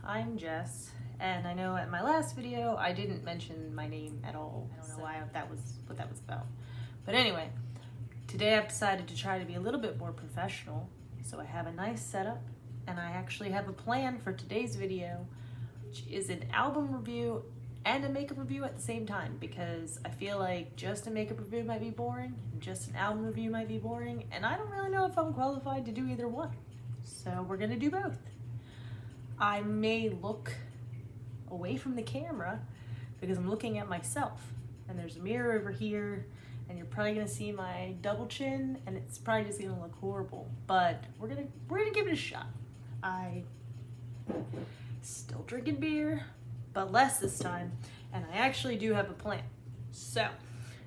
I'm Jess, and I know at my last video I didn't mention my name at all. I don't know why that was what that was about. But anyway, today I've decided to try to be a little bit more professional. So I have a nice setup, and I actually have a plan for today's video, which is an album review and a makeup review at the same time, because I feel like just a makeup review might be boring, and just an album review might be boring, and I don't really know if I'm qualified to do either one. So we're gonna do both. I may look away from the camera because I'm looking at myself, and there's a mirror over here, and you're probably gonna see my double chin, and it's probably just gonna look horrible, but we're gonna give it a shot. I still drinking beer, but less this time, and I actually do have a plan. So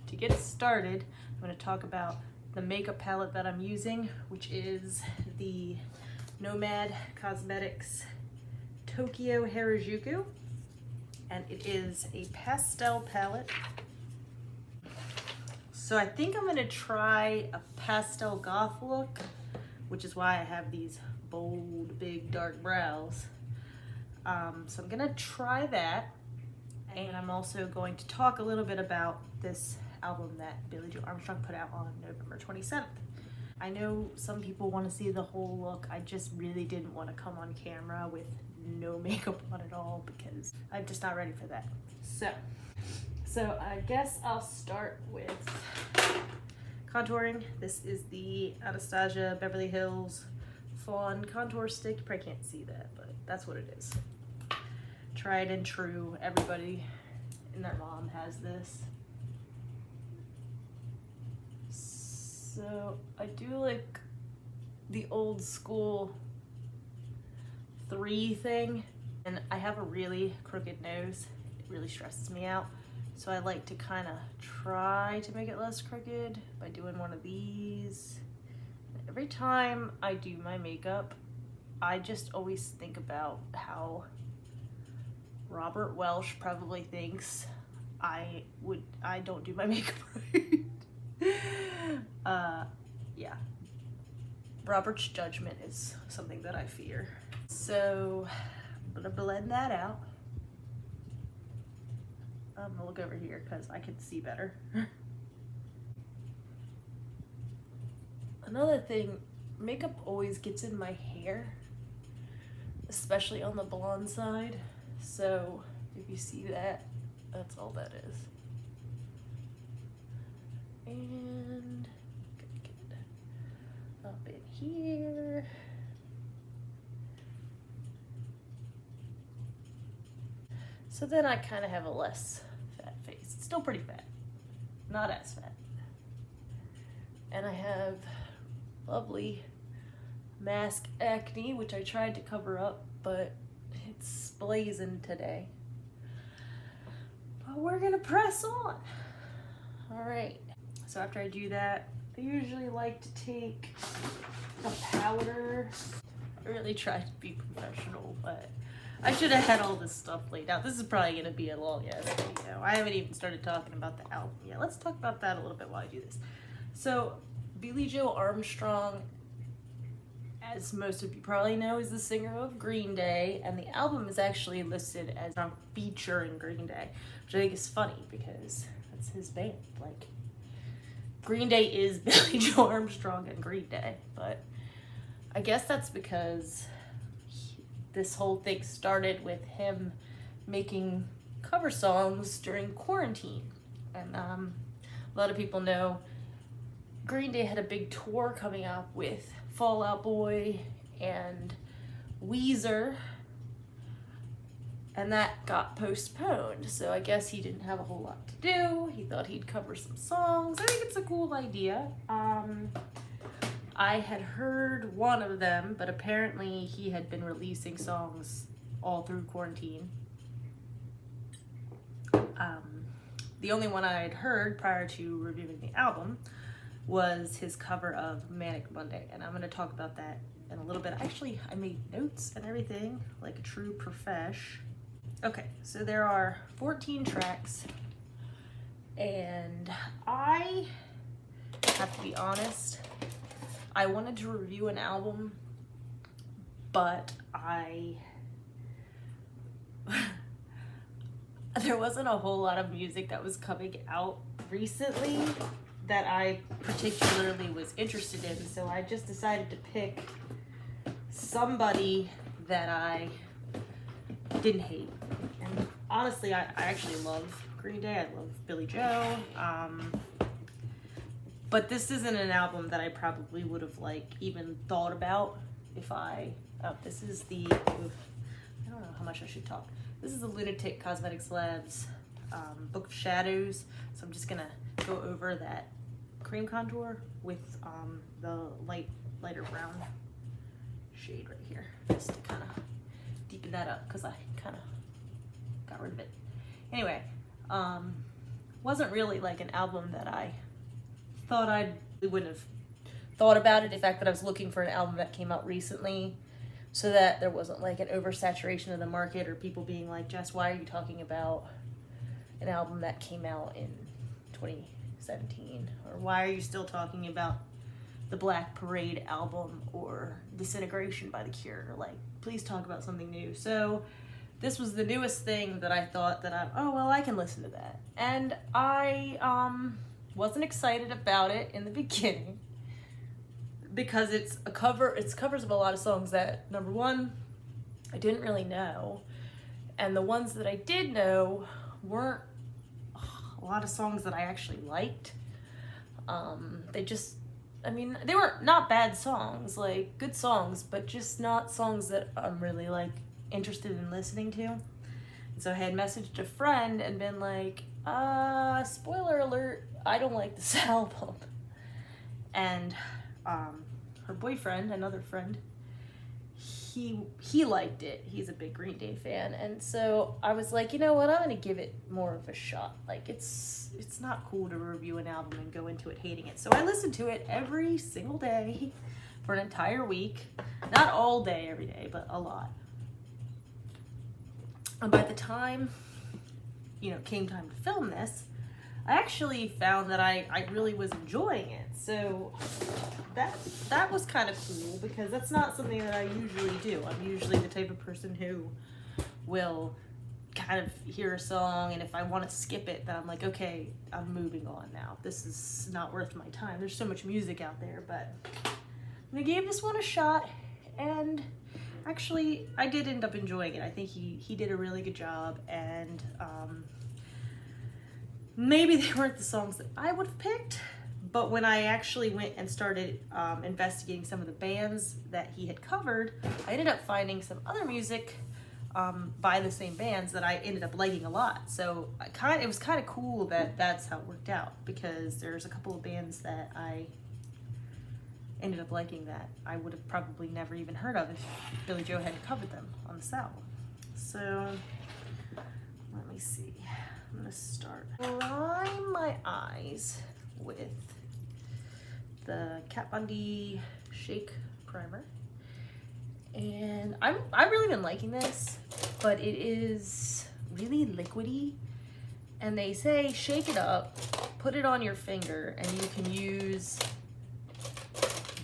to get started, I'm going to talk about the makeup palette that I'm using, which is the Nomad Cosmetics Tokyo Harajuku, and it is a pastel palette. So I think I'm going to try a pastel goth look, which is why I have these bold, big, dark brows. So I'm gonna try that, and I'm also going to talk a little bit about this album that Billie Armstrong put out on November 27th. I know some people want to see the whole look. I just really didn't want to come on camera with no makeup on at all because I'm just not ready for that. So I guess I'll start with contouring. This is the Anastasia Beverly Hills Fawn contour stick. You probably can't see that, but that's what it is. Tried and true. Everybody and their mom has this. So I do like the old school 3 thing, and I have a really crooked nose. It really stresses me out. So I like to kind of try to make it less crooked by doing one of these. Every time I do my makeup, I just always think about how Robert Welsh probably thinks I don't do my makeup right. Yeah. Robert's judgment is something that I fear. So I'm gonna blend that out. I'm gonna look over here because I can see better. Another thing, makeup always gets in my hair, especially on the blonde side. So if you see that, that's all that is. And get up in here. So then I kind of have a less fat face. It's still pretty fat, not as fat. And I have lovely mask acne, which I tried to cover up, but it's blazing today. But we're gonna press on. All right, so after I do that, I usually like to take a powder. I really try to be professional, but I should have had all this stuff laid out. This is probably gonna be a long ass video. I haven't even started talking about the album yet. Let's talk about that a little bit while I do this. So Billie Armstrong, as most of you probably know, is the singer of Green Day, and the album is actually listed as a feature in Green Day, which I think is funny because that's his band. Like, Green Day is Billie Armstrong and Green Day, but I guess that's because this whole thing started with him making cover songs during quarantine, and a lot of people know Green Day had a big tour coming up with Fall Out Boy and Weezer, and that got postponed. So I guess he didn't have a whole lot to do. He thought he'd cover some songs. I think it's a cool idea. I had heard one of them, but apparently he had been releasing songs all through quarantine. The only one I had heard prior to reviewing the album was his cover of Manic Monday, and I'm going to talk about that in a little bit. Actually, I made notes and everything like a true profesh. Okay, so there are 14 tracks, and I have to be honest, I wanted to review an album, but I there wasn't a whole lot of music that was coming out recently that I particularly was interested in, so I just decided to pick somebody that I didn't hate. And honestly, I actually love Green Day. I love Billie Joe. But this isn't an album that I probably would have like even thought about if this is the, I don't know how much I should talk. This is the Lunatic Cosmetics Labs Book of Shadows. So I'm just gonna go over that cream contour with the lighter brown shade right here, just to kind of deepen that up because I kind of got rid of it. Anyway, wasn't really like an album that I thought I wouldn't have thought about it. The fact that I was looking for an album that came out recently so that there wasn't like an oversaturation of the market or people being like, Jess, why are you talking about an album that came out in 2017? Or why are you still talking about the Black Parade album or Disintegration by The Cure? Like, please talk about something new. So this was the newest thing that I thought that I can listen to that. And I wasn't excited about it in the beginning because it's covers of a lot of songs that, number one, I didn't really know. And the ones that I did know weren't a lot of songs that I actually liked. They were not bad songs, like good songs, but just not songs that I'm really like interested in listening to. And so I had messaged a friend and been like, spoiler alert, I don't like this album. And her boyfriend, another friend, he liked it. He's a big Green Day fan. And so I was like, you know what, I'm gonna give it more of a shot. Like, it's not cool to review an album and go into it hating it. So I listened to it every single day for an entire week. Not all day every day, but a lot. And by the time, came time to film this, I actually found that I really was enjoying it. So that was kind of cool because that's not something that I usually do. I'm usually the type of person who will kind of hear a song, and if I want to skip it, then I'm like, okay, I'm moving on now. This is not worth my time. There's so much music out there, but I gave this one a shot, and actually I did end up enjoying it. I think he did a really good job, and maybe they weren't the songs that I would have picked, but when I actually went and started investigating some of the bands that he had covered, I ended up finding some other music by the same bands that I ended up liking a lot. So it was kind of cool that that's how it worked out, because there's a couple of bands that I ended up liking that I would have probably never even heard of if Billie Joe hadn't covered them on this album. So let me see. I'm gonna start. Prime my eyes with the Kat Von D Shake Primer. And I've really been liking this, but it is really liquidy. And they say shake it up, put it on your finger, and you can use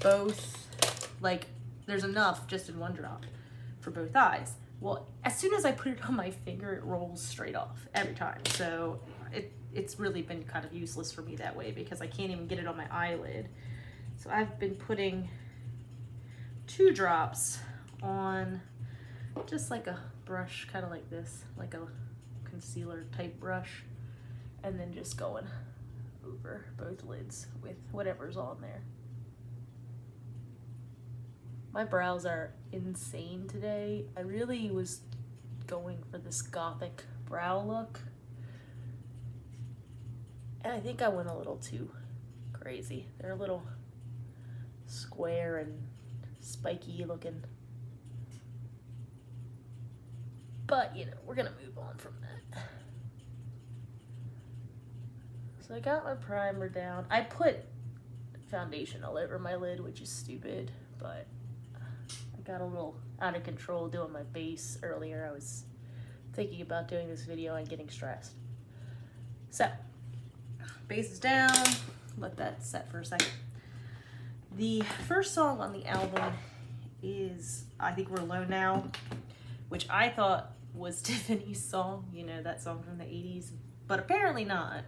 both, like there's enough just in one drop for both eyes. Well, as soon as I put it on my finger, it rolls straight off every time. So it's really been kind of useless for me that way because I can't even get it on my eyelid. So I've been putting 2 drops on just like a brush, kind of like this, like a concealer type brush, and then just going over both lids with whatever's on there. My brows are insane today. I really was going for this gothic brow look, and I think I went a little too crazy. They're a little square and spiky looking. But, we're gonna move on from that. So I got my primer down. I put foundation all over my lid, which is stupid, but I got a little out of control doing my base earlier. I was thinking about doing this video and getting stressed. So, base is down. Let that set for a second. The first song on the album is I Think We're Alone Now, which I thought was Tiffany's song, you know, that song from the 80s, but apparently not.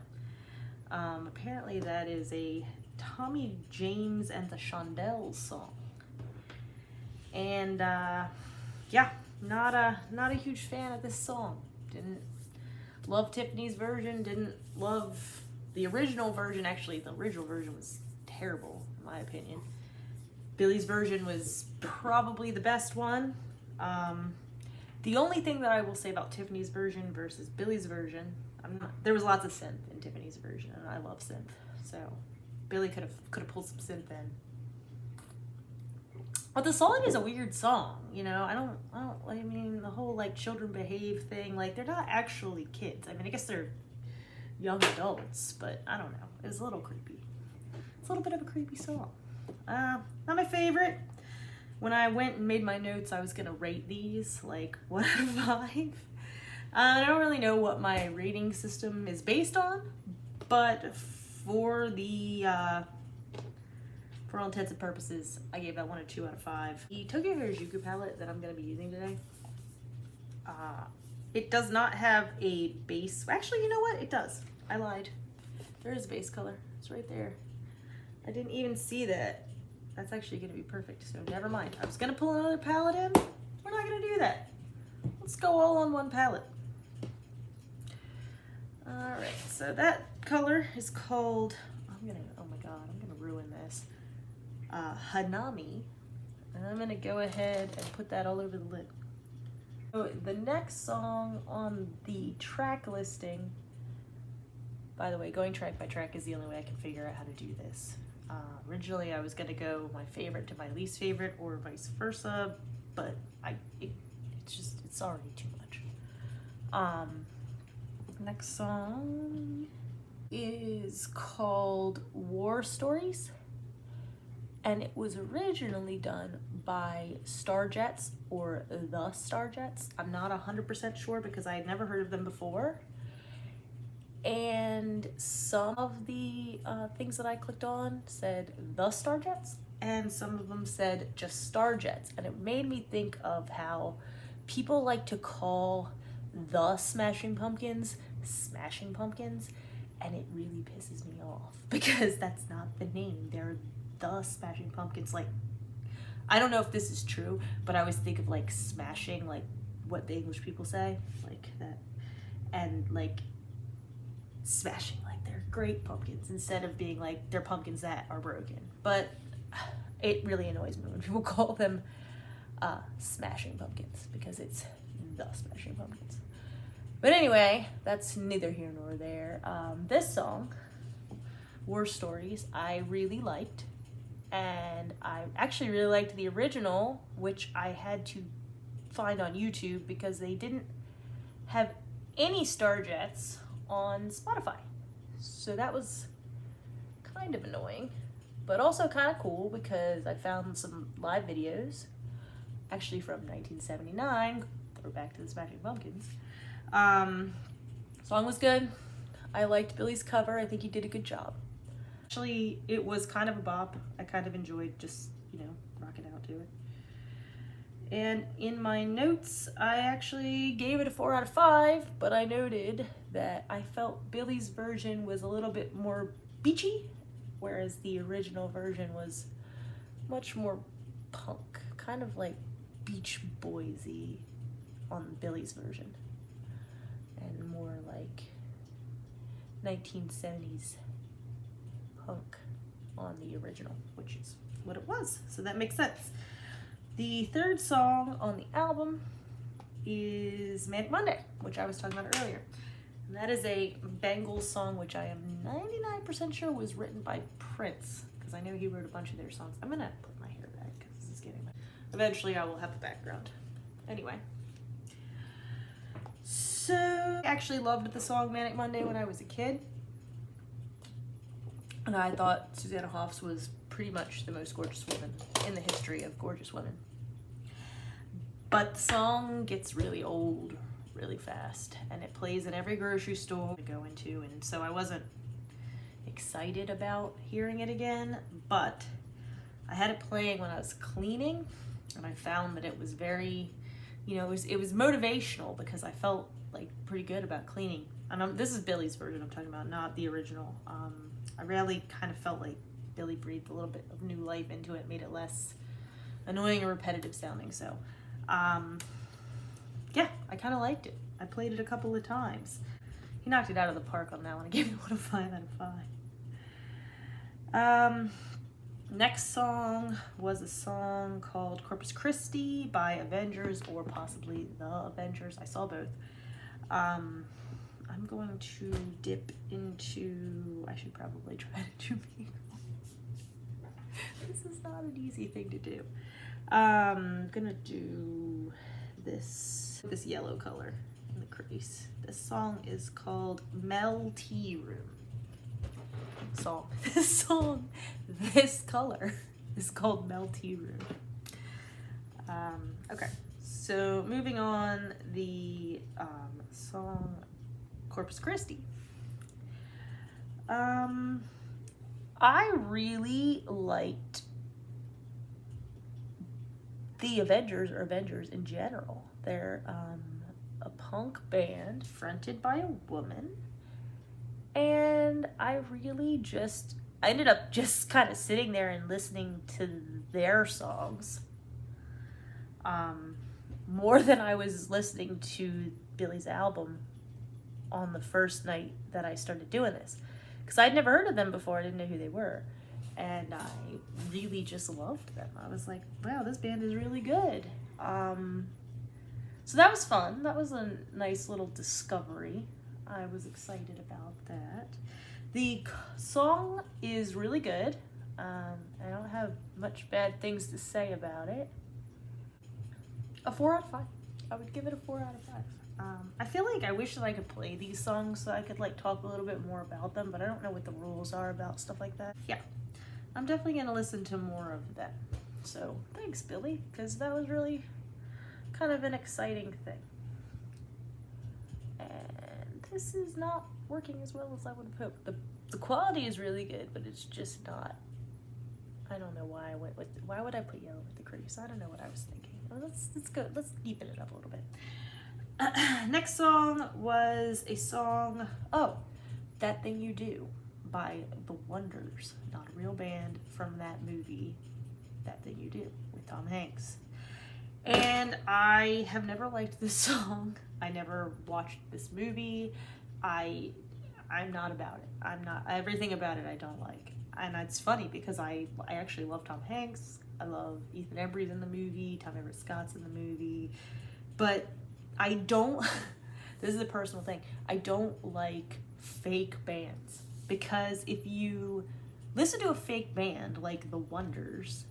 Apparently that is a Tommy James and the Shondells song. And yeah, not a huge fan of this song. Didn't love Tiffany's version, didn't love the original version. Actually, the original version was terrible, in my opinion. Billie's version was probably the best one. The only thing that I will say about Tiffany's version versus Billie's version, there was lots of synth in Tiffany's version, and I love synth. So Billie could have pulled some synth in. But the song is a weird song, you know. I mean, the whole like children behave thing, like they're not actually kids. I mean, I guess they're young adults, but I don't know. It was a little creepy. It's a little bit of a creepy song. Not my favorite. When I went and made my notes, I was gonna rate these like 1 out of 5. I don't really know what my rating system is based on, but for all intents and purposes, I gave that one a 2 out of 5. The Tokyo Harajuku palette that I'm going to be using today, it does not have a base. Actually, you know what? It does. I lied. There is a base color. It's right there. I didn't even see that. That's actually going to be perfect, so never mind. I was going to pull another palette in. We're not going to do that. Let's go all on one palette. Alright, so that color is called, oh my god, I'm going to ruin this. Hanami, and I'm gonna go ahead and put that all over the lid. So the next song on the track listing, by the way, going track by track is the only way I can figure out how to do this. Originally I was gonna go my favorite to my least favorite or vice versa, but it's already too much. Next song is called War Stories. And it was originally done by Starjets or the Starjets. I'm not 100% sure because I had never heard of them before. And some of the things that I clicked on said the Starjets, and some of them said just Starjets. And it made me think of how people like to call the Smashing Pumpkins, and it really pisses me off because that's not the name. They're the Smashing Pumpkins. Like, I don't know if this is true, but I always think of like smashing, like what the English people say, like that, and like smashing, like they're great pumpkins, instead of being like they're pumpkins that are broken. But it really annoys me when people call them Smashing Pumpkins because it's the Smashing Pumpkins. But anyway, that's neither here nor there. This song, War Stories, I really liked. And I actually really liked the original, which I had to find on YouTube because they didn't have any Starjets on Spotify. So that was kind of annoying, but also kind of cool because I found some live videos, actually from 1979, throwback to the Smashing Pumpkins. Song was good. I liked Billie's cover. I think he did a good job. Actually, it was kind of a bop. I kind of enjoyed just, you know, rocking out to it. And in my notes, I actually gave it a 4 out of 5, but I noted that I felt Billie's version was a little bit more beachy, whereas the original version was much more punk, kind of like Beach Boys-y on Billie's version, and more like 1970s punk on the original, which is what it was. So that makes sense. The third song on the album is Manic Monday, which I was talking about earlier. And that is a Bangles song, which I am 99% sure was written by Prince, because I know he wrote a bunch of their songs. I'm gonna put my hair back because this is getting my... Eventually I will have a background. Anyway. So, I actually loved the song Manic Monday when I was a kid. And I thought Susanna Hoffs was pretty much the most gorgeous woman in the history of gorgeous women. But the song gets really old really fast, and it plays in every grocery store I go into, and so I wasn't excited about hearing it again, but I had it playing when I was cleaning, and I found that it was very you know, it was motivational because I felt like pretty good about cleaning. And this is Billie's version I'm talking about, not the original. I really kind of felt like Billie breathed a little bit of new life into it, made it less annoying and repetitive sounding. So, yeah, I kind of liked it. I played it a couple of times. He knocked it out of the park on that one. I gave it a 5 out of 5. Next song was a song called Corpus Christi by Avengers, or possibly The Avengers. I saw both. I'm going to dip into, I should probably try to do makeup. This is not an easy thing to do. I'm gonna do this yellow color in the crease. This song is called Tea Room. This color is called Tea Room. Okay, so moving on, the song Corpus Christi. I really liked the Avengers, or Avengers in general. They're a punk band fronted by a woman, and I ended up just kind of sitting there and listening to their songs more than I was listening to Billie's album on the first night that I started doing this, because I'd never heard of them before. I didn't know who they were, and I really just loved them. I was like, wow, this band is really good. So that was fun. That was a nice little discovery. I was excited about that. The song is really good. I don't have much bad things to say about it. A 4 out of 5. I would give it a 4 out of 5. I feel like I wish that I could play these songs so I could like talk a little bit more about them, but I don't know what the rules are about stuff like that. Yeah, I'm definitely gonna listen to more of them. So thanks, Billie, because that was really kind of an exciting thing. And this is not working as well as I would have hoped. The quality is really good, but it's just not. I don't know why I went with. Why would I put yellow with the crease? I don't know what I was thinking. Well, let's go. Let's deepen it up a little bit. Next song was a song, That Thing You Do by The Wonders, not a real band, from that movie, That Thing You Do, with Tom Hanks. And I have never liked this song. I never watched this movie. I'm not about it. Everything about it I don't like. And it's funny because I actually love Tom Hanks. I love Ethan Embry's in the movie, Tom Everett Scott's in the movie. But I don't, this is a personal thing, I don't like fake bands, because if you listen to a fake band like The Wonders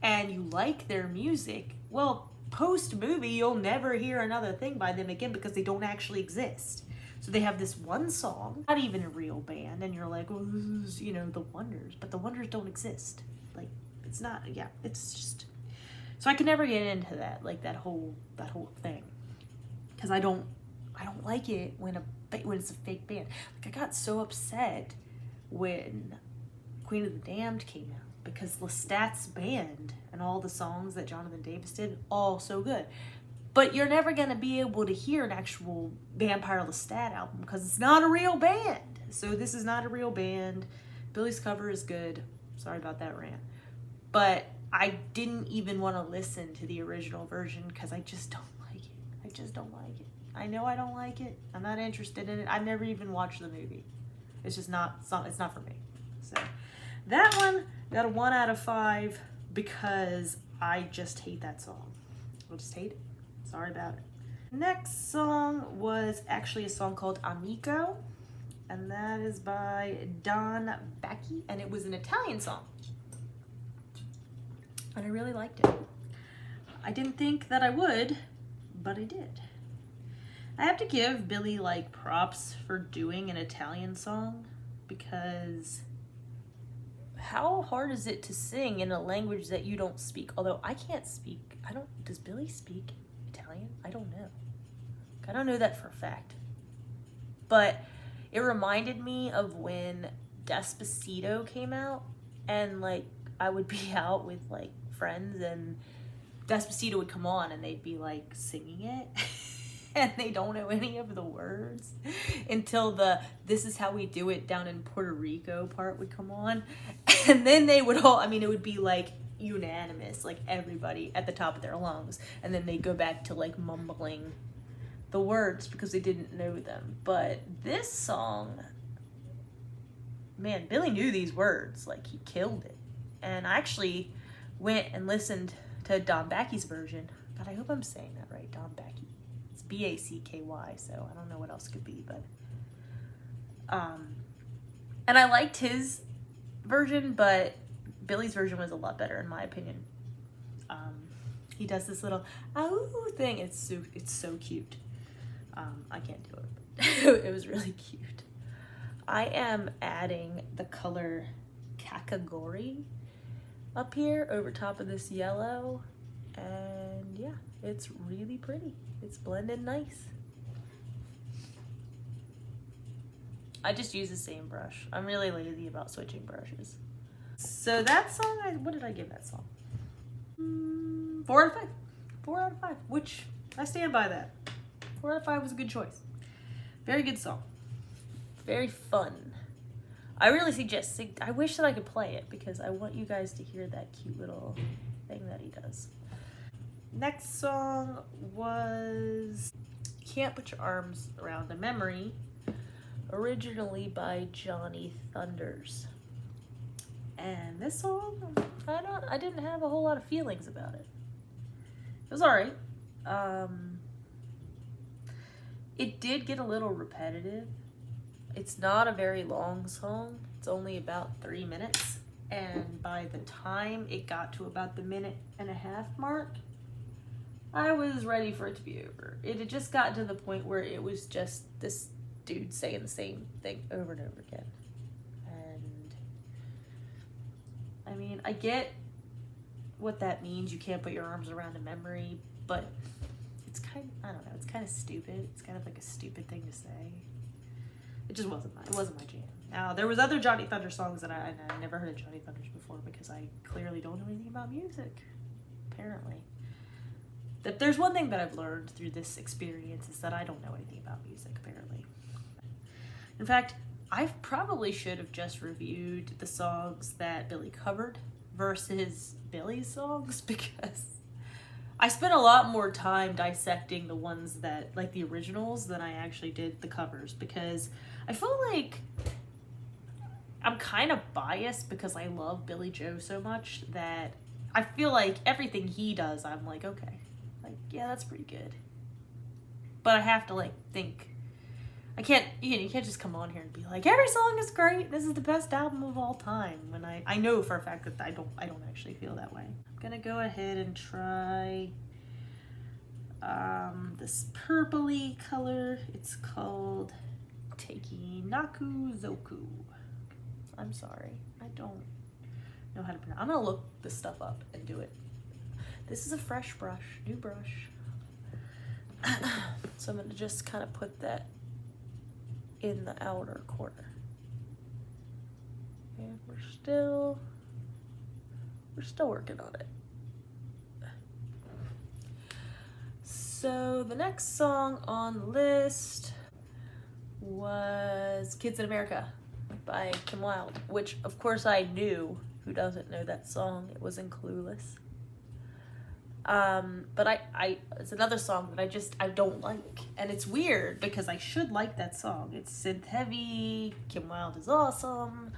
and you like their music, well, post-movie you'll never hear another thing by them again because they don't actually exist. So they have this one song, not even a real band, and you're like, well, this is, you know, The Wonders, but The Wonders don't exist. Like, it's not, yeah, it's just, so I could never get into that, like that whole thing. Because I don't like it when it's a fake band. Like, I got so upset when Queen of the Damned came out, because Lestat's band and all the songs that Jonathan Davis did, all so good. But you're never gonna be able to hear an actual Vampire Lestat album because it's not a real band. So this is not a real band. Billie's cover is good. Sorry about that rant. But I didn't even want to listen to the original version because I just don't like it. I just don't like it. I know I don't like it. I'm not interested in it. I've never even watched the movie. It's just not, it's not for me. So that one got a 1 out of 5 because I just hate that song. I just hate it. Sorry about it. Next song was actually a song called Amico, and that is by Don Bacchi, and it was an Italian song. And I really liked it. I didn't think that I would, but I did. I have to give Billie like props for doing an Italian song, because how hard is it to sing in a language that you don't speak? Although I can't speak. Does Billie speak Italian? I don't know. I don't know that for a fact. But it reminded me of when Despacito came out, and like I would be out with like friends and Despacito would come on and they'd be like singing it and they don't know any of the words until the "This Is How We Do It Down in Puerto Rico" part would come on, and then they would all, I mean, it would be like unanimous, like everybody at the top of their lungs, and then they go back to like mumbling the words because they didn't know them. But this song, man, Billie knew these words, like he killed it. And I actually went and listened to Don Backy's version. God, I hope I'm saying that right, Don Backy. It's Backy, so I don't know what else it could be, but and I liked his version, but Billie's version was a lot better in my opinion. He does this little "ow" thing. It's so cute. I can't do it. It was really cute. I am adding the color Kakagori up here over top of this yellow, and yeah, it's really pretty. It's blended nice. I just use the same brush. I'm really lazy about switching brushes. So that song, what did I give that song? 4 out of 5. 4 out of 5, which I stand by that. 4 out of 5 was a good choice. Very good song. Very fun. I really suggest, I wish that I could play it because I want you guys to hear that cute little thing that he does. Next song was Can't Put Your Arms Around a Memory, originally by Johnny Thunders. And this song, I didn't have a whole lot of feelings about it. It was alright. It did get a little repetitive. It's not a very long song. It's only about 3 minutes. And by the time it got to about the 1.5-minute mark, I was ready for it to be over. It had just gotten to the point where it was just this dude saying the same thing over and over again. And I mean, I get what that means. You can't put your arms around a memory, but it's kind of, I don't know, it's kind of stupid. It's kind of like a stupid thing to say. It just wasn't my jam. Now, there was other Johnny Thunder songs that I never heard of Johnny Thunders before because I clearly don't know anything about music, apparently. That there's one thing that I've learned through this experience is that I don't know anything about music, apparently. In fact, I probably should have just reviewed the songs that Billie covered versus Billie's songs because I spent a lot more time dissecting the ones that, like the originals, than I actually did the covers because I feel like I'm kind of biased because I love Billie Joe so much that I feel like everything he does, I'm like, okay, like, yeah, that's pretty good. But I have to like think, I can't, you can't just come on here and be like, every song is great, this is the best album of all time, when I know for a fact that I don't actually feel that way. I'm gonna go ahead and try this purpley color. It's called Teiki Naku Zoku. I'm sorry, I don't know how to pronounce. I'm gonna look this stuff up and do it. This is a fresh brush, new brush. So I'm gonna just kind of put that in the outer corner. And we're still working on it. So the next song on the list was Kids in America by Kim Wilde, which of course I knew. Who doesn't know that song? It was in Clueless. But it's another song that I don't like. And it's weird because I should like that song. It's synth heavy, Kim Wilde is awesome.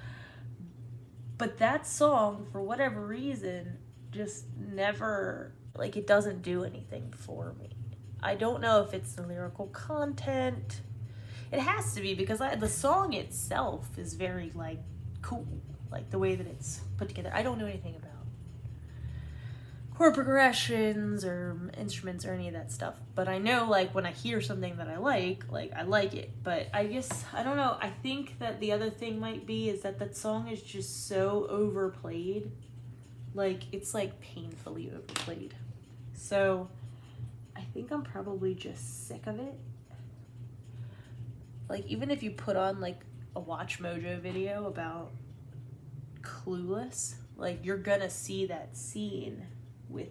But that song, for whatever reason, just never, like, it doesn't do anything for me. I don't know if it's the lyrical content. It has to be because the song itself is very, like, cool. Like, the way that it's put together. I don't know anything about chord progressions or instruments or any of that stuff. But I know, like, when I hear something that I like it. But I guess, I don't know. I think that the other thing might be is that song is just so overplayed. Like, it's, like, painfully overplayed. So, I think I'm probably just sick of it. Like, even if you put on, like, a Watch Mojo video about Clueless, like, you're gonna see that scene with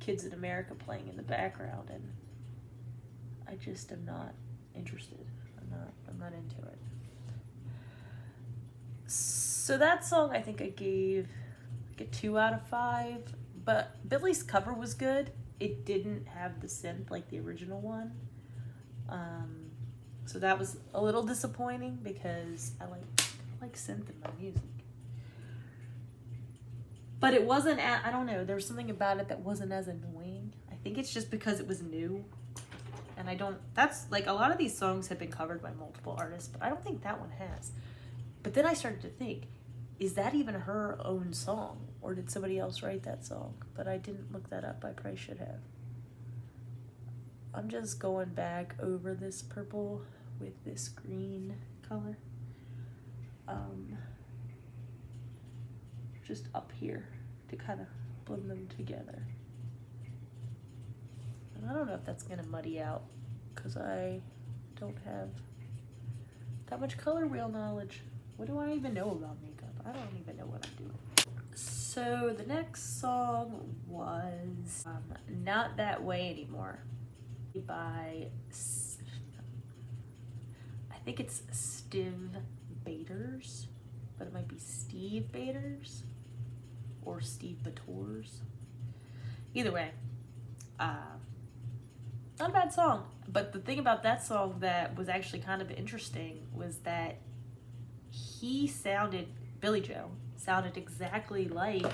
Kids in America playing in the background, and I just am not interested. I'm not into it. So that song, I think I gave like a 2 out of 5, but Billie's cover was good. It didn't have the synth like the original one. So that was a little disappointing because I like synth in my music. But it wasn't, I don't know, there was something about it that wasn't as annoying. I think it's just because it was new. And that's like, a lot of these songs have been covered by multiple artists, but I don't think that one has. But then I started to think, is that even her own song? Or did somebody else write that song? But I didn't look that up, I probably should have. I'm just going back over this purple with this green color. Just up here to kind of blend them together. And I don't know if that's gonna muddy out because I don't have that much color wheel knowledge. What do I even know about makeup? I don't even know what I'm doing. So the next song was Not That Way Anymore by, I think it's Steve Bators, but it might be Steve Bators or Steve Bators. Either way, not a bad song. But the thing about that song that was actually kind of interesting was that Billie Joe sounded exactly like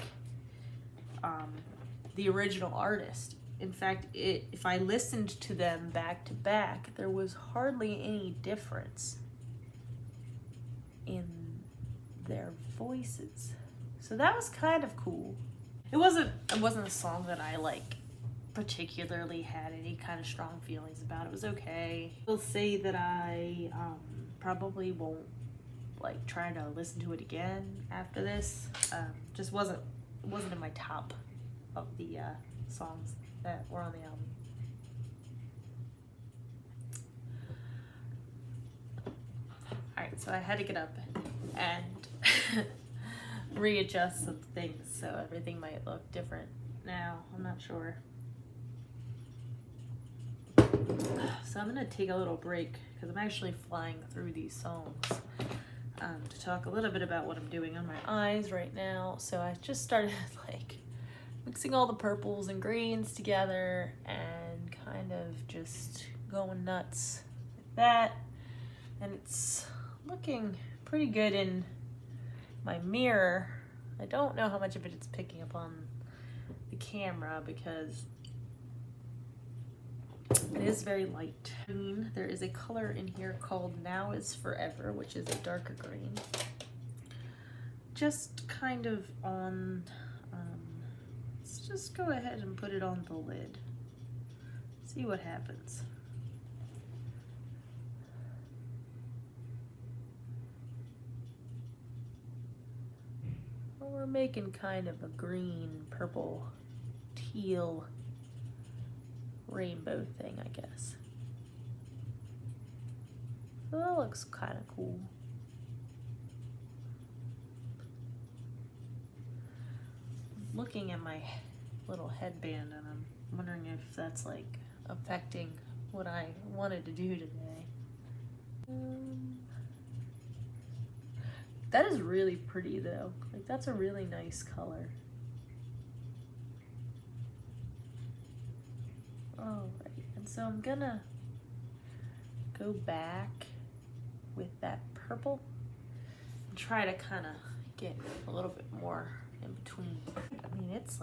the original artist. In fact, if I listened to them back to back, there was hardly any difference in their voices. So that was kind of cool. It wasn't a song that I particularly had any kind of strong feelings about. It was okay. I'll say that I probably won't try to listen to it again after this. Just wasn't in my top of the songs that were on the album. Alright, so I had to get up and readjust some things so everything might look different now. I'm not sure. So I'm gonna take a little break because I'm actually flying through these songs to talk a little bit about what I'm doing on my eyes right now. So I just started mixing all the purples and greens together and kind of just going nuts with that. And it's looking pretty good in my mirror. I don't know how much of it it's picking up on the camera because it is very light. There is a color in here called Now Is Forever, which is a darker green. Just kind of on, let's just go ahead and put it on the lid. See what happens. Well, we're making kind of a green, purple, teal rainbow thing, I guess. So that looks kind of cool. I'm looking at my little headband and I'm wondering if that's affecting what I wanted to do today. That is really pretty though. That's a really nice color. Alright, and so I'm gonna go back with that purple and try to kind of get a little bit more in between. I mean, it's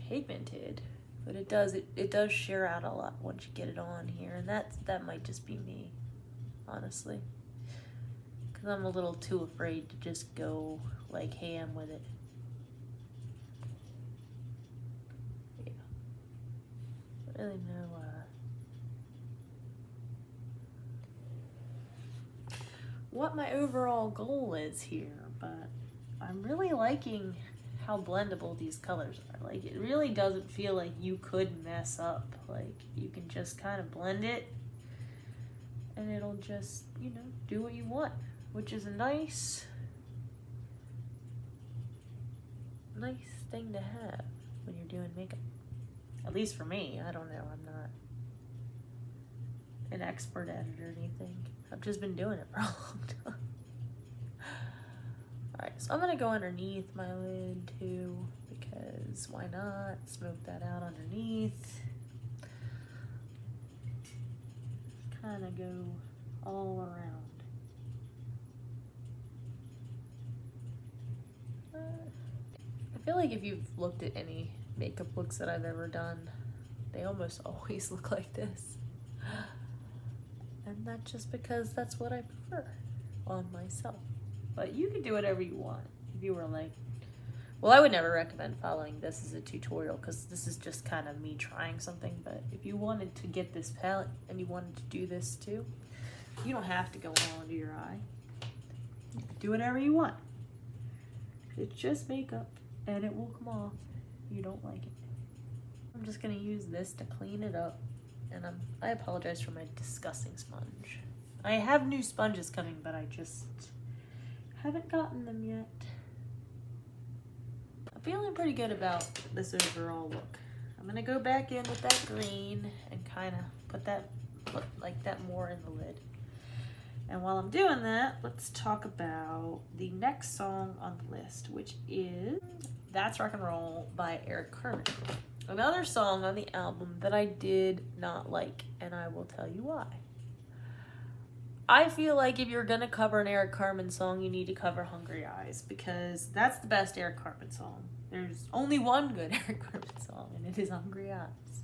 pigmented, but it does shear out a lot once you get it on here, and that might just be me, honestly, because I'm a little too afraid to just go ham with it. Yeah, I don't really know what my overall goal is here, but I'm really liking how blendable these colors are. It really doesn't feel like you could mess up. You can just kind of blend it and it'll just, do what you want, which is a nice thing to have. when you're doing makeup. At least for me. I don't know. I'm not an expert at it or anything. I've just been doing it for a long time. Alright, so I'm going to go underneath my lid too, because why not? Smoke that out underneath. Kind of go all around. I feel like if you've looked at any makeup looks that I've ever done, they almost always look like this. And that's just because that's what I prefer on myself. But you can do whatever you want. If you were like, well, I would never recommend following this as a tutorial because this is just kind of me trying something. But if you wanted to get this palette and you wanted to do this too, you don't have to go all under your eye. Do whatever you want. It's just makeup and it will come off if you don't like it. I'm just gonna use this to clean it up, and I apologize for my disgusting sponge. I have new sponges coming, but I just haven't gotten them yet. I'm feeling pretty good about this overall look. I'm gonna go back in with that green and kind of put like that more in the lid. And while I'm doing that, let's talk about the next song on the list, which is That's Rock and Roll by Eric Carmen. Another song on the album that I did not like, and I will tell you why. I feel like if you're gonna cover an Eric Carmen song, you need to cover Hungry Eyes, because that's the best Eric Carmen song. There's only one good Eric Carmen song, and it is Hungry Eyes.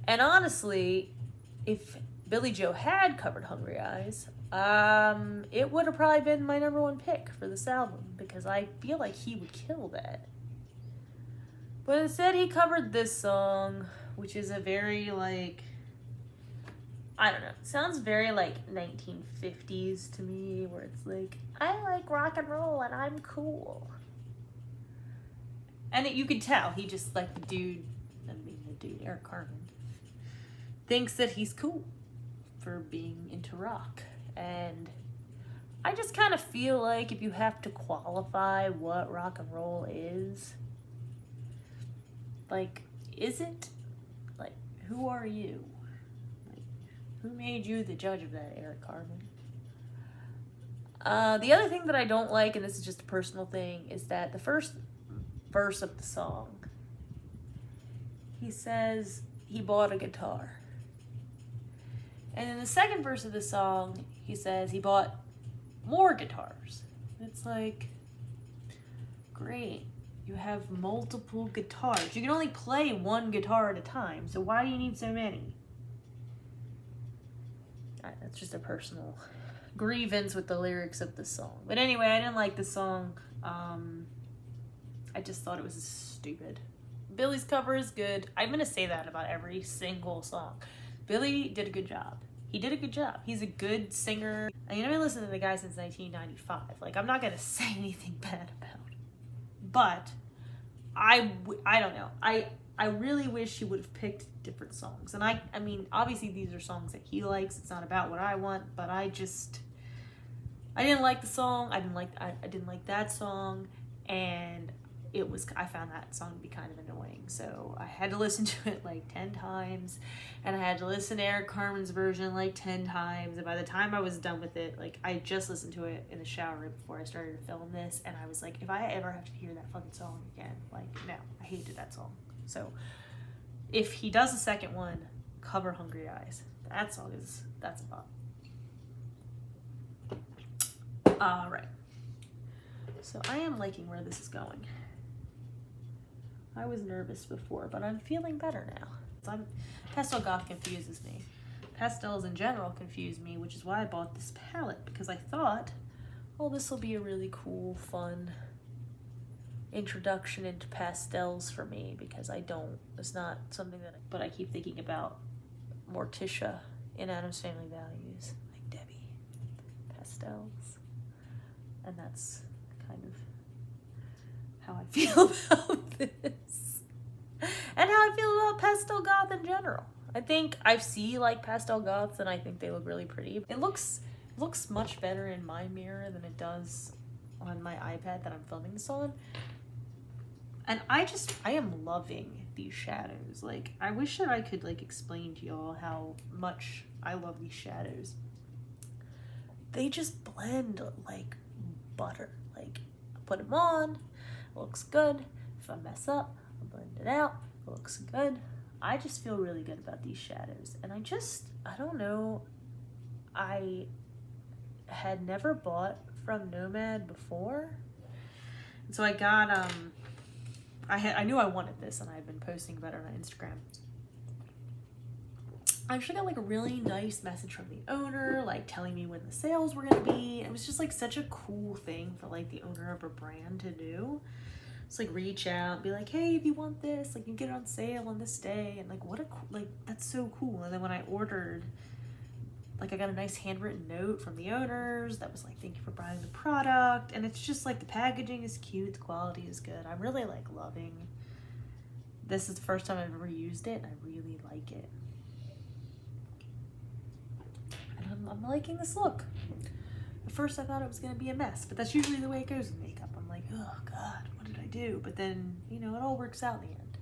And honestly, if Billie Joe had covered Hungry Eyes, it would have probably been my #1 pick for this album, because I feel like he would kill that. But instead he covered this song, which is a very like, I don't know, it sounds very like 1950s to me, where it's like, I like rock and roll and I'm cool. And you could tell, he just like the dude, Eric Carmen, thinks that he's cool for being into rock. And I just kind of feel like if you have to qualify what rock and roll is, like, is it? Like, who are you? Like, who made you the judge of that, Eric Carmen? The other thing that I don't like, and this is just a personal thing, is that the first verse of the song, he says he bought a guitar. And in the second verse of the song, he says he bought more guitars. It's like, great. You have multiple guitars. You can only play one guitar at a time, so why do you need so many? Alright, that's just a personal grievance with the lyrics of the song. But anyway, I didn't like the song. I just thought it was stupid. Billie's cover is good. I'm going to say that about every single song. Billie did a good job. He did a good job. He's a good singer. I mean, I've been listening to the guy since 1995. Like, I'm not going to say anything bad about him. But I don't know. I really wish he would have picked different songs. And I mean, obviously these are songs that he likes. It's not about what I want, but I didn't like the song. I didn't like that song, and I found that song to be kind of annoying. So I had to listen to it like 10 times, and I had to listen to Eric Carmen's version like 10 times. And by the time I was done with it, like, I just listened to it in the shower right before I started to film this, and I was like, if I ever have to hear that fucking song again, like, no, I hated that song. So if he does a second one, cover Hungry Eyes. That's a bop. Alright. So I am liking where this is going. I was nervous before, but I'm feeling better now. Pastel goth confuses me. Pastels in general confuse me, which is why I bought this palette, because I thought, oh, this will be a really cool, fun introduction into pastels for me, because it's not something but I keep thinking about Morticia in Addams Family Values, like Debbie, pastels, and that's kind of how I feel about this, and how I feel about pastel goth in general. I think I see like pastel goths, and I think they look really pretty. It looks much better in my mirror than it does on my iPad that I'm filming this on. And I am loving these shadows. Like, I wish that I could like explain to y'all how much I love these shadows. They just blend like butter. Like, I put them on, it looks good. If I mess up, I'll blend it out, it looks good. I just feel really good about these shadows. And I don't know, I had never bought from Nomad before. And so I got, I knew I wanted this, and I've been posting about it on Instagram. I actually got like a really nice message from the owner, like telling me when the sales were gonna be. It was just like such a cool thing for like the owner of a brand to do. It's like reach out and be like, hey, if you want this, like you can get it on sale on this day. And like, what a like, that's so cool. And then when I ordered, like I got a nice handwritten note from the owners that was like, thank you for buying the product. And it's just like the packaging is cute, the quality is good. I'm really like loving, this is the first time I've ever used it and I really like it. And I'm liking this look. At first I thought it was gonna be a mess, but that's usually the way it goes with makeup. I'm like, oh God, what did I do? But then, you know, it all works out in the end.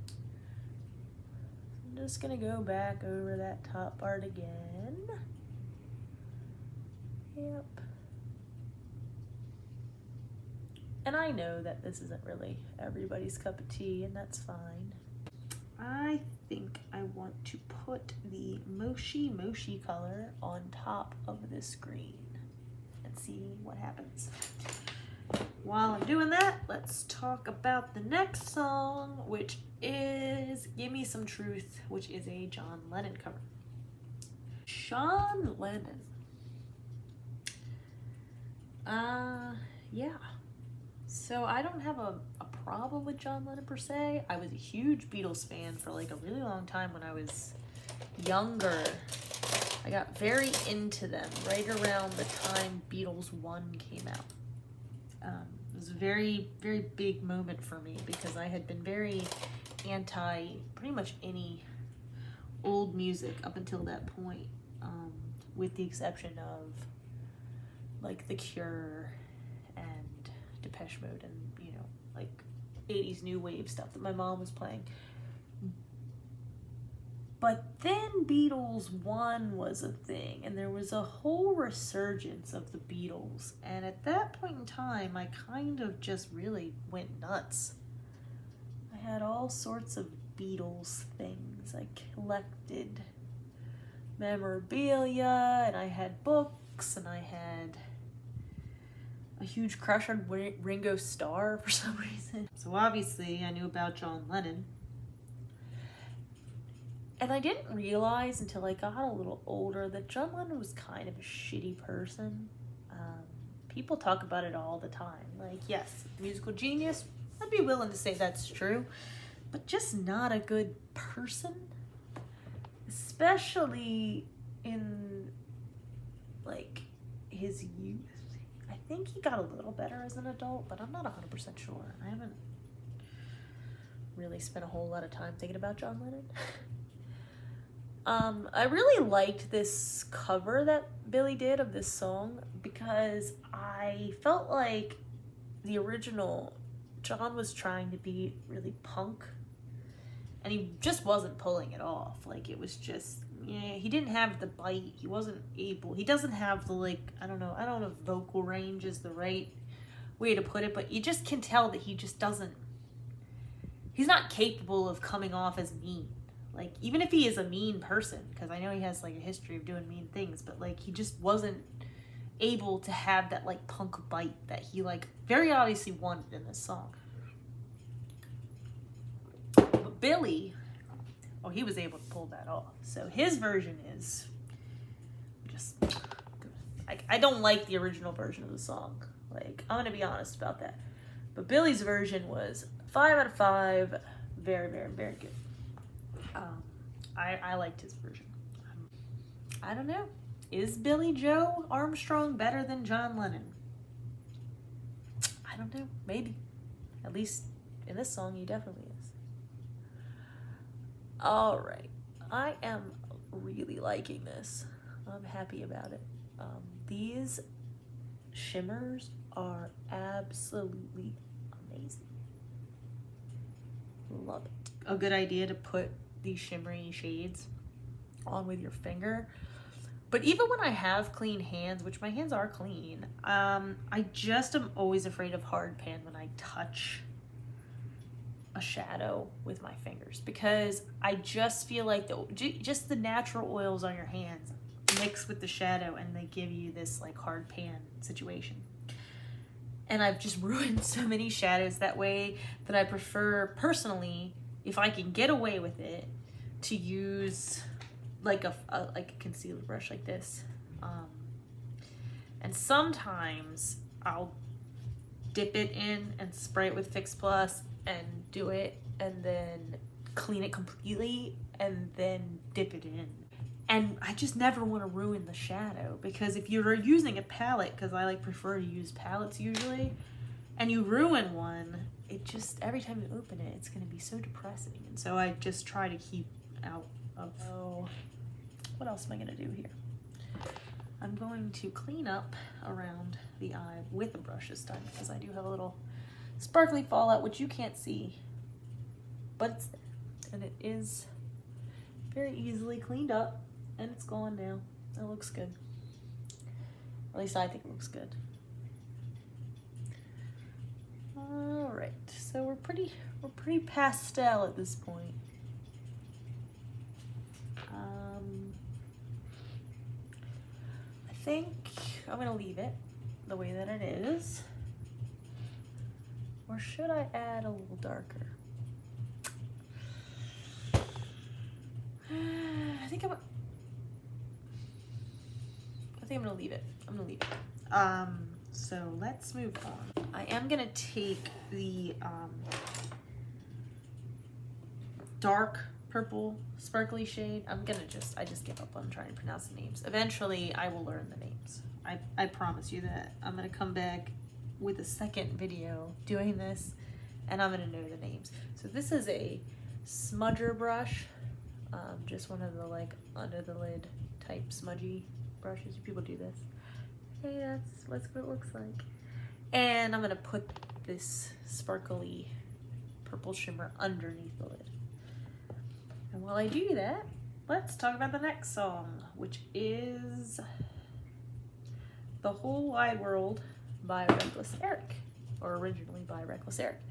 I'm just gonna go back over that top part again. Yep. And I know that this isn't really everybody's cup of tea, and that's fine. I think I want to put the Moshi color on top of this green and see what happens. While I'm doing that, let's talk about the next song, which is Give Me Some Truth, which is a John Lennon cover. John Lennon. Yeah. So I don't have a problem with John Lennon per se. I was a huge Beatles fan for like a really long time when I was younger. I got very into them right around the time Beatles 1 came out. It was a very, very big moment for me because I had been very anti pretty much any old music up until that point, with the exception of like The Cure and Depeche Mode and, you know, like 80s new wave stuff that my mom was playing. But then Beatles 1 was a thing, and there was a whole resurgence of the Beatles. And at that point in time, I kind of just really went nuts. I had all sorts of Beatles things. I collected memorabilia, and I had books, and I had a huge crush on Ringo Starr for some reason. So obviously I knew about John Lennon. And I didn't realize until I got a little older that John Lennon was kind of a shitty person. People talk about it all the time. Like, yes, musical genius, I'd be willing to say that's true, but just not a good person. Especially in, like, his youth. I think he got a little better as an adult, but I'm not 100% sure. I haven't really spent a whole lot of time thinking about John Lennon. I really liked this cover that Billie did of this song because I felt like the original, John was trying to be really punk and he just wasn't pulling it off. Like, it was just, yeah, he didn't have the bite. He wasn't able, he doesn't have the, like, I don't know if vocal range is the right way to put it, but you just can tell that he just doesn't, he's not capable of coming off as mean. Like, even if he is a mean person, because I know he has, like, a history of doing mean things, but, like, he just wasn't able to have that, like, punk bite that he, like, very obviously wanted in this song. But Billie, oh, he was able to pull that off. So his version is just, I don't like the original version of the song. Like, I'm going to be honest about that. But Billie's version was 5 out of 5. Very, very, very good. I liked his version. I don't know. Is Billie Joe Armstrong better than John Lennon? I don't know. Maybe. At least in this song, he definitely is. Alright. I am really liking this. I'm happy about it. These shimmers are absolutely amazing. love it. A good idea to put these shimmery shades on with your finger. But even when I have clean hands, which my hands are clean, I just am always afraid of hard pan when I touch a shadow with my fingers, because I just feel like just the natural oils on your hands mix with the shadow and they give you this like hard pan situation. And I've just ruined so many shadows that way that I prefer personally, if I can get away with it, to use like a concealer brush like this. And sometimes I'll dip it in and spray it with Fix Plus and do it and then clean it completely and then dip it in. And I just never want to ruin the shadow, because if you're using a palette, because I like prefer to use palettes usually, and you ruin one, it just, every time you open it, it's going to be so depressing. And so I just try to keep out of, oh, what else am I going to do here? I'm going to clean up around the eye with a brush this time, because I do have a little sparkly fallout, which you can't see, but it's there. And it is very easily cleaned up, and it's gone now. It looks good. At least I think it looks good. All right, so we're pretty pastel at this point. I think I'm gonna leave it the way that it is. Or should I add a little darker? I think I'm gonna leave it. I'm gonna leave it. So let's move on. I am gonna take the dark purple sparkly shade. I just give up on trying to pronounce the names. Eventually I will learn the names. I promise you that. I'm gonna come back with a second video doing this and I'm gonna know the names. So this is a smudger brush, just one of the like under the lid type smudgy brushes. People do this. Hey, that's what it looks like. And I'm gonna put this sparkly purple shimmer underneath the lid. And while I do that, let's talk about the next song, which is The Whole Wide World by Reckless Eric, or originally by Reckless Eric.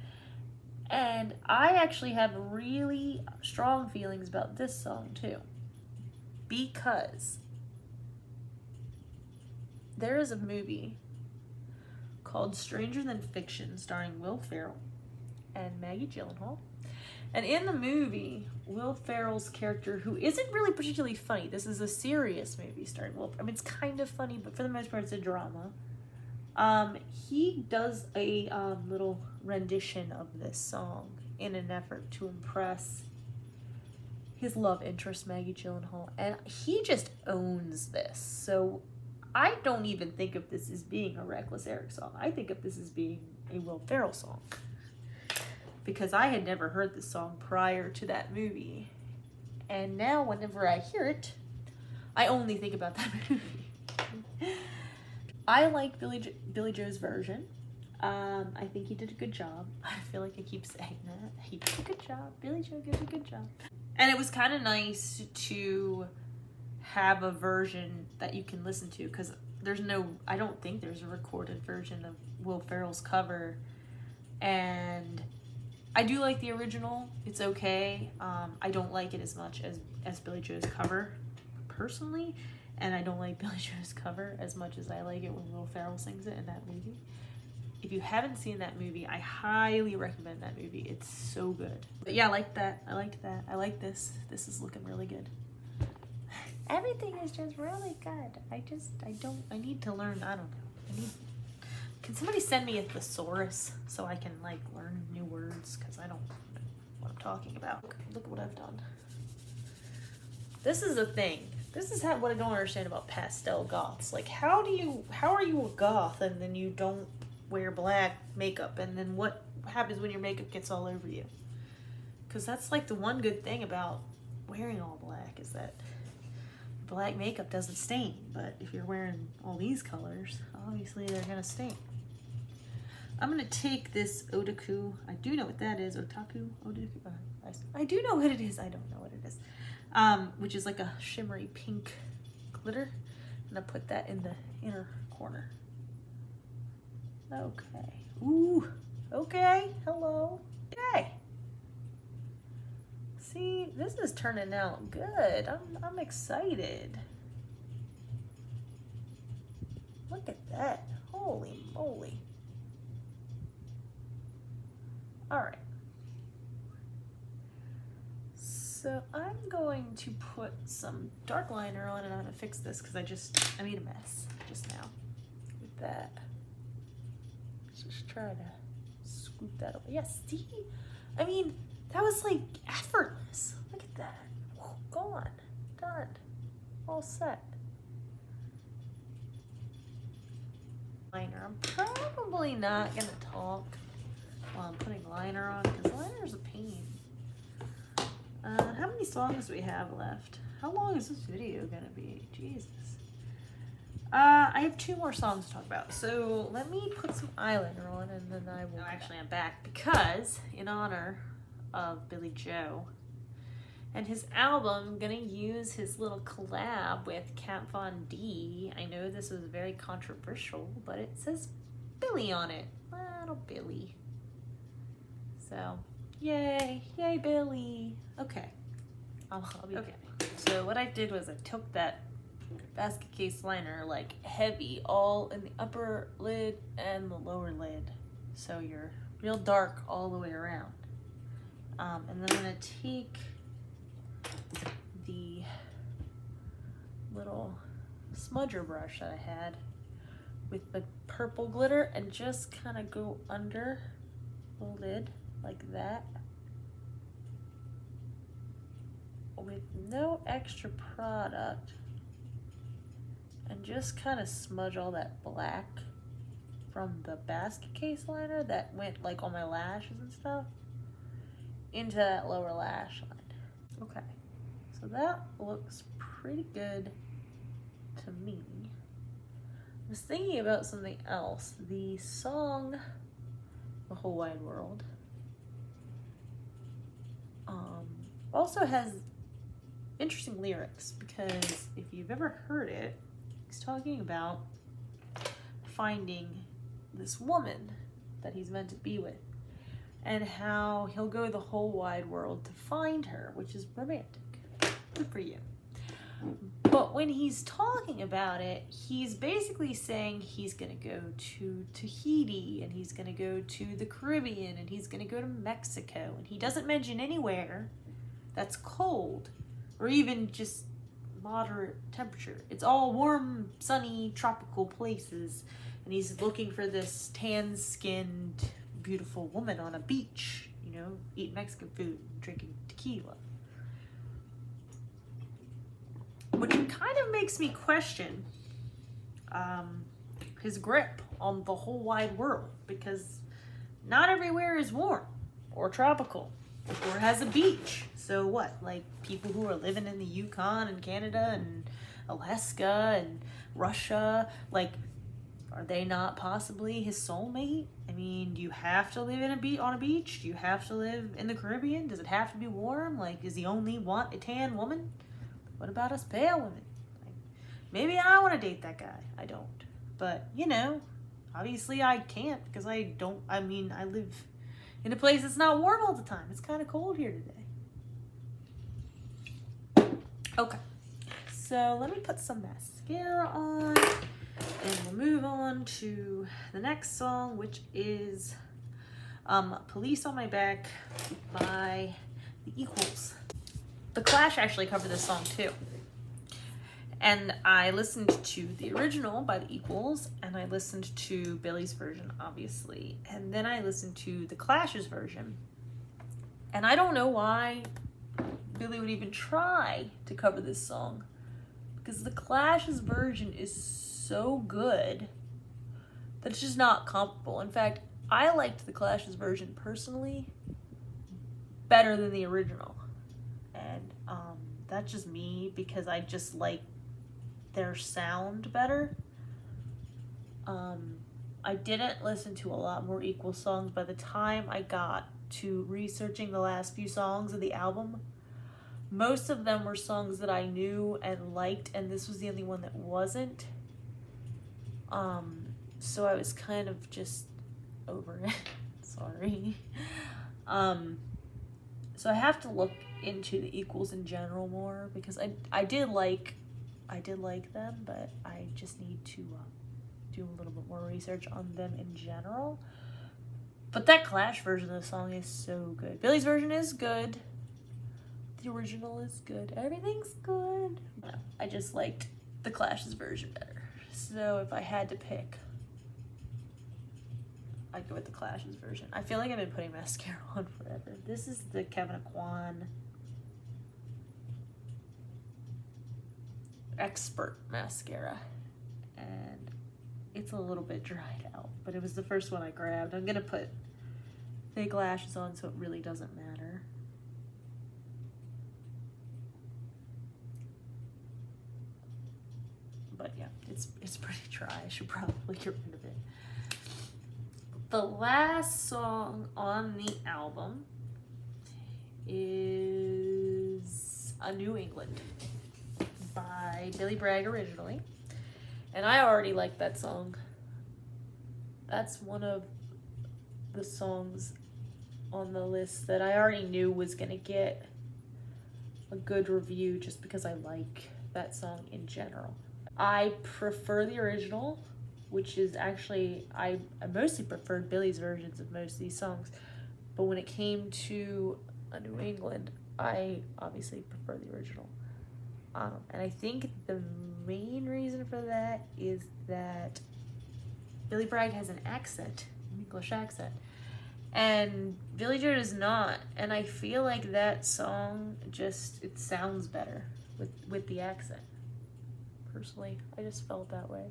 And I actually have really strong feelings about this song too, because there is a movie called Stranger Than Fiction starring Will Ferrell and Maggie Gyllenhaal. And in the movie, Will Ferrell's character, who isn't really particularly funny, this is a serious movie starring Will, I mean, it's kind of funny, but for the most part, it's a drama. He does a little rendition of this song in an effort to impress his love interest, Maggie Gyllenhaal, and he just owns this. So I don't even think of this as being a Reckless Eric song. I think of this as being a Will Ferrell song, because I had never heard this song prior to that movie. And now whenever I hear it, I only think about that movie. I like Billie Joe's version. I think he did a good job. I feel like I keep saying that. He did a good job. Billie Joe did a good job. And it was kind of nice to have a version that you can listen to, because I don't think there's a recorded version of Will Ferrell's cover. And I do like the original. It's okay. I don't like it as much as Billie Joe's cover, personally. And I don't like Billie Joe's cover as much as I like it when Will Ferrell sings it in that movie. If you haven't seen that movie, I highly recommend that movie. It's so good. But yeah, I like that. I liked that. I like this. This is looking really good. Everything is just really good. I need to learn, I don't know. Can somebody send me a thesaurus so I can like learn new words? Because I don't know what I'm talking about. Look at what I've done. This is a thing. This is what I don't understand about pastel goths. Like, how are you a goth and then you don't wear black makeup? And then what happens when your makeup gets all over you? Because that's like the one good thing about wearing all black, is that black makeup doesn't stain. But if you're wearing all these colors, obviously they're gonna stain. I'm gonna take this otaku. I do know what that is. Otaku? Otaku? I do know what it is. I don't know what it is. Which is like a shimmery pink glitter. I'm gonna put that in the inner corner. Okay. Ooh. Okay. Hello. Okay. See, this is turning out good. I'm excited. Look at that. Holy moly. All right. So I'm going to put some dark liner on, and I'm gonna fix this because I made a mess just now with that. Let's just try to scoop that away. Yes, see? I mean, that was like effortless. Look at that. Gone. Done. All set. Liner. I'm probably not gonna talk while I'm putting liner on because liner's a pain. How many songs do we have left? How long is this video gonna be? Jesus. I have 2 more songs to talk about. So let me put some eyeliner on and then I will. No, actually I'm back because in honor of Billie Joe and his album, I'm gonna use his little collab with Fawn. I know this was very controversial, but it says Billie on it. Little Billie. So, yay, yay Billie. Okay, I'll be okay. So what I did was I took that basket case liner like heavy all in the upper lid and the lower lid. So you're real dark all the way around. And then I'm gonna take the little smudger brush that I had with the purple glitter and just kind of go under the lid like that with no extra product and just kind of smudge all that black from the basket case liner that went like on my lashes and stuff into that lower lash line. Okay, so that looks pretty good to me. I was thinking about something else. The song The Whole Wide World also has interesting lyrics because if you've ever heard it, he's talking about finding this woman that he's meant to be with and how he'll go the whole wide world to find her, which is romantic. Good for you. But when he's talking about it, he's basically saying he's gonna go to Tahiti and he's gonna go to the Caribbean and he's gonna go to Mexico, and he doesn't mention anywhere that's cold or even just moderate temperature. It's all warm, sunny, tropical places, and he's looking for this tan-skinned, beautiful woman on a beach, you know, eating Mexican food, drinking tequila. Which kind of makes me question his grip on the whole wide world, because not everywhere is warm or tropical or has a beach. So what, like people who are living in the Yukon and Canada and Alaska and Russia, like, are they not possibly his soulmate? I mean, do you have to live on a beach? Do you have to live in the Caribbean? Does it have to be warm? Like, does he only want a tan woman? What about us pale women? Like, maybe I want to date that guy. I don't. But, you know, obviously I can't because I live in a place that's not warm all the time. It's kind of cold here today. Okay. So let me put some mascara on and we'll move on to the next song, which is Police on My Back by The Equals. The Clash actually covered this song too. And I listened to the original by The Equals, and I listened to Billie's version, obviously. And then I listened to The Clash's version. And I don't know why Billie would even try to cover this song, because The Clash's version is so good that it's just not comparable. In fact, I liked The Clash's version personally better than the original. And that's just me, because I just like their sound better. I didn't listen to a lot more Equal songs. By the time I got to researching the last few songs of the album, most of them were songs that I knew and liked, and this was the only one that wasn't. So I was kind of just over it. Sorry. So I have to look into the Equals in general more, because I did like them, but I just need to do a little bit more research on them in general. But that Clash version of the song is so good. Billie's version is good. The original is good. Everything's good. I just liked the Clash's version better. So if I had to pick, I'd go with the Clash's version. I feel like I've been putting mascara on forever. This is the Kevin Kwan Expert mascara. And it's a little bit dried out, but it was the first one I grabbed. I'm gonna put fake lashes on so it really doesn't matter. But yeah, it's pretty dry. I should probably get rid of it. The last song on the album is A New England by Billie Bragg originally. And I already like that song. That's one of the songs on the list that I already knew was gonna get a good review just because I like that song in general. I prefer the original, which is actually, I mostly preferred Billie's versions of most of these songs. But when it came to A New England, I obviously prefer the original. And I think the main reason for that is that Billie Bragg has an accent, an English accent, and Billie Joe does not. And I feel like that song just, it sounds better with the accent. Personally, I just felt that way.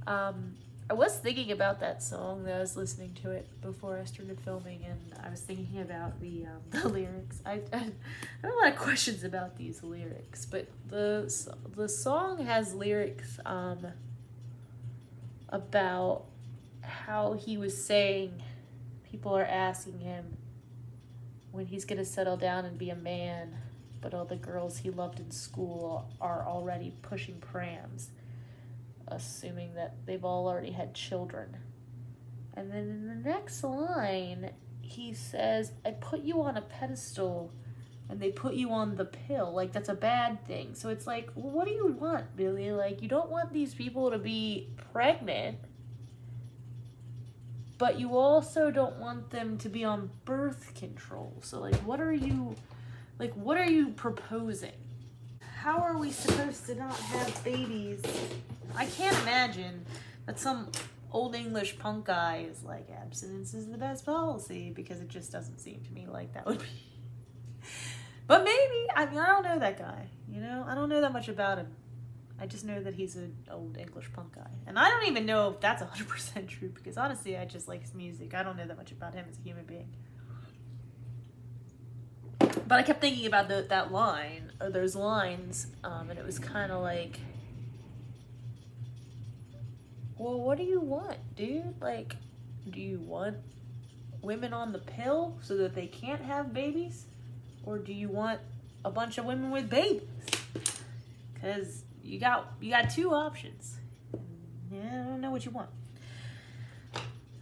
I was thinking about that song that I was listening to it before I started filming, and I was thinking about the lyrics. I have a lot of questions about these lyrics, but the song has lyrics about how he was saying people are asking him when he's gonna settle down and be a man, but all the girls he loved in school are already pushing prams, assuming that they've all already had children. And then in the next line, he says, I put you on a pedestal and they put you on the pill. Like, that's a bad thing. So it's like, well, what do you want, Billie? Like, you don't want these people to be pregnant, but you also don't want them to be on birth control. So, like, what are you proposing? How are we supposed to not have babies? I can't imagine that some old English punk guy is like, abstinence is the best policy, because it just doesn't seem to me like that would be. But maybe, I mean, I don't know that guy, you know? I don't know that much about him. I just know that he's an old English punk guy. And I don't even know if that's 100% true, because honestly, I just like his music. I don't know that much about him as a human being. But I kept thinking about that line, or those lines, and it was kind of like, well, what do you want, dude? Like, do you want women on the pill so that they can't have babies? Or do you want a bunch of women with babies? Because you got two options. Yeah, I don't know what you want.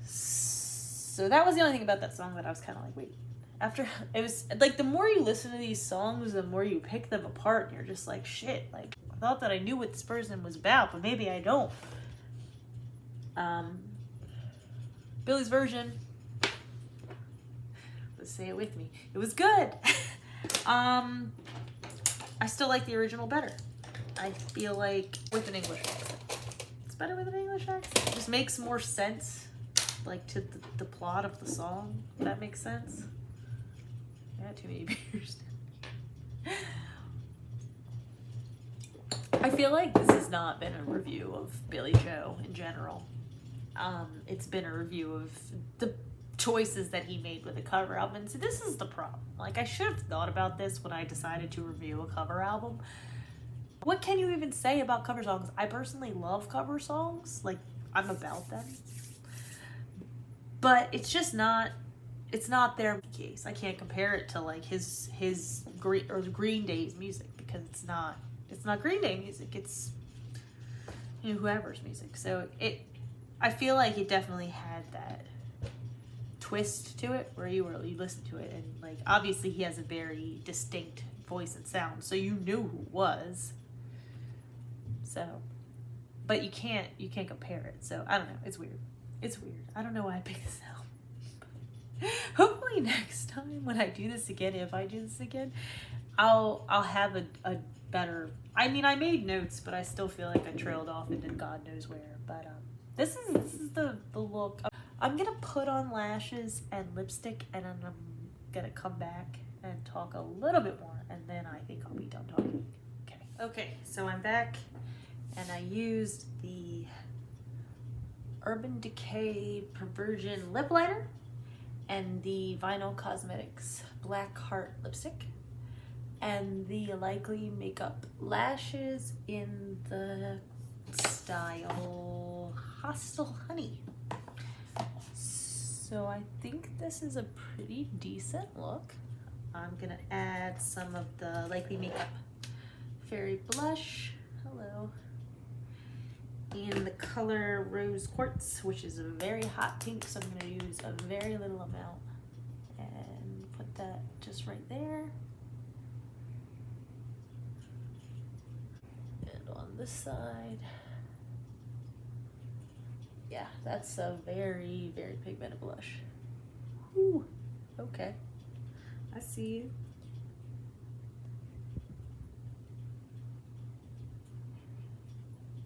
So that was the only thing about that song that I was kind of like, wait. After, it was like, the more you listen to these songs, the more you pick them apart, and you're just like, shit, like, I thought that I knew what this person was about, but maybe I don't. Billie's version, let's say it with me, it was good. I still like the original better. I feel like with an English accent. It's better with an English accent. It just makes more sense, like, to the plot of the song, if that makes sense. I had too many beers. I feel like this has not been a review of Billie Joe in general. It's been a review of the choices that he made with the cover album. And so this is the problem. Like, I should have thought about this when I decided to review a cover album. What can you even say about cover songs? I personally love cover songs. Like, I'm about them. but it's just not, it's not their case. I can't compare it to like his Green Day's music, because it's not Green Day music. It's, you know, whoever's music. So I feel like it definitely had that twist to it where you listen to it, and like obviously he has a very distinct voice and sound, so you knew who it was. So, but you can't compare it. So I don't know. It's weird. It's weird. I don't know why I picked this out. Hopefully next time when I do this again, if I do this again, I'll have a better. I mean, I made notes, but I still feel like I trailed off into God knows where. But this is the look. I'm gonna put on lashes and lipstick, and then I'm gonna come back and talk a little bit more, and then I think I'll be done talking. Okay, so I'm back, and I used the Urban Decay Perversion lip liner and the Vinyl Cosmetics Black Heart lipstick, and the Likely Makeup lashes in the style Hostile Honey. So I think this is a pretty decent look. I'm gonna add some of the Likely Makeup Fairy Blush, hello, in the color Rose Quartz, which is a very hot pink, so I'm gonna use a very little amount and put that just right there. And on this side, yeah, that's a very, very pigmented blush. Ooh, okay, I see you.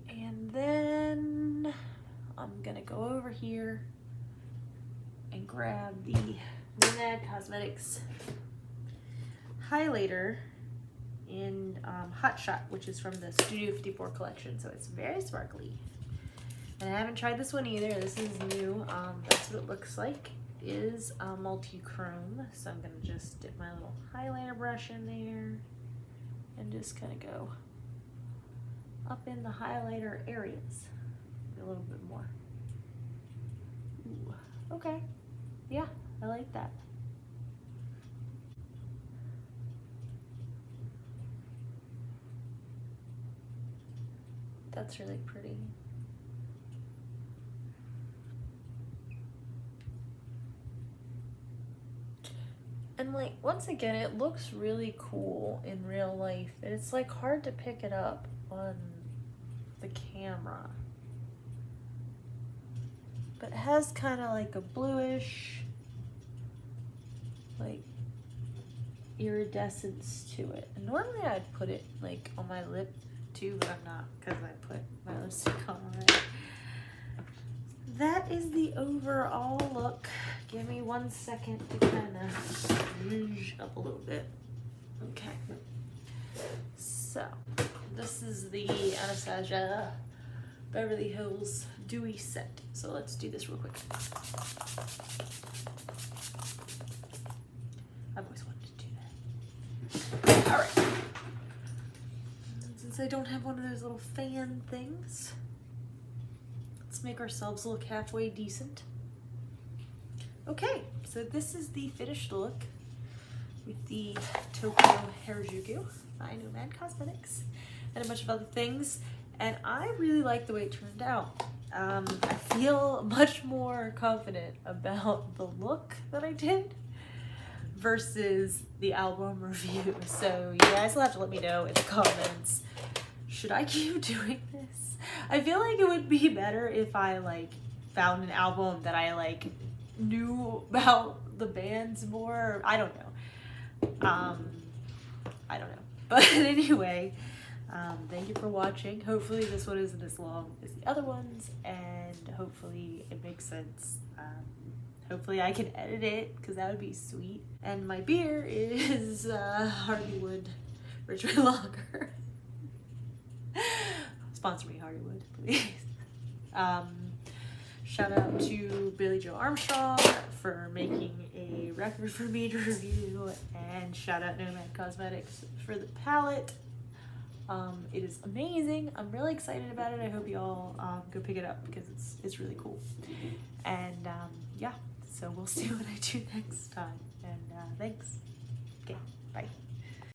And then I'm gonna go over here and grab the Nomad Cosmetics highlighter in Hot Shot, which is from the Studio 54 collection, so it's very sparkly. And I haven't tried this one either. This is new. That's what it looks like. It is multi-chrome, so I'm gonna just dip my little highlighter brush in there and just kind of go up in the highlighter areas a little bit more. Ooh, okay, yeah, I like that. That's really pretty. And like, once again, it looks really cool in real life, and it's like hard to pick it up on the camera. But it has kind of like a bluish, like, iridescence to it. And normally I'd put it like on my lip too, but I'm not, because I put my lipstick on already. That is the overall look. Give me 1 second to kind of rouge up a little bit. Okay. So, this is the Anastasia Beverly Hills Dewy Set. So let's do this real quick. I've always wanted to do that. All right. Since I don't have one of those little fan things, let's make ourselves look halfway decent. Okay, so this is the finished look with the Tokyo Harajuku by Nomad Cosmetics and a bunch of other things, and I really like the way it turned out. I feel much more confident about the look that I did versus the album review. So you guys will have to let me know in the comments, should I keep doing this? I feel like it would be better if I like found an album that I like knew about the bands more. I don't know. But anyway, thank you for watching. Hopefully this one isn't as long as the other ones, and hopefully it makes sense. Hopefully I can edit it, because that would be sweet. And my beer is Hardywood Richmond Lager. Sponsor me, Hardywood, please. Shout out to Billie Joe Armstrong for making a record for me to review, and shout out Nomad Cosmetics for the palette. It is amazing. I'm really excited about it. I hope you all go pick it up because it's really cool. And yeah, so we'll see what I do next time. And thanks. Okay, bye.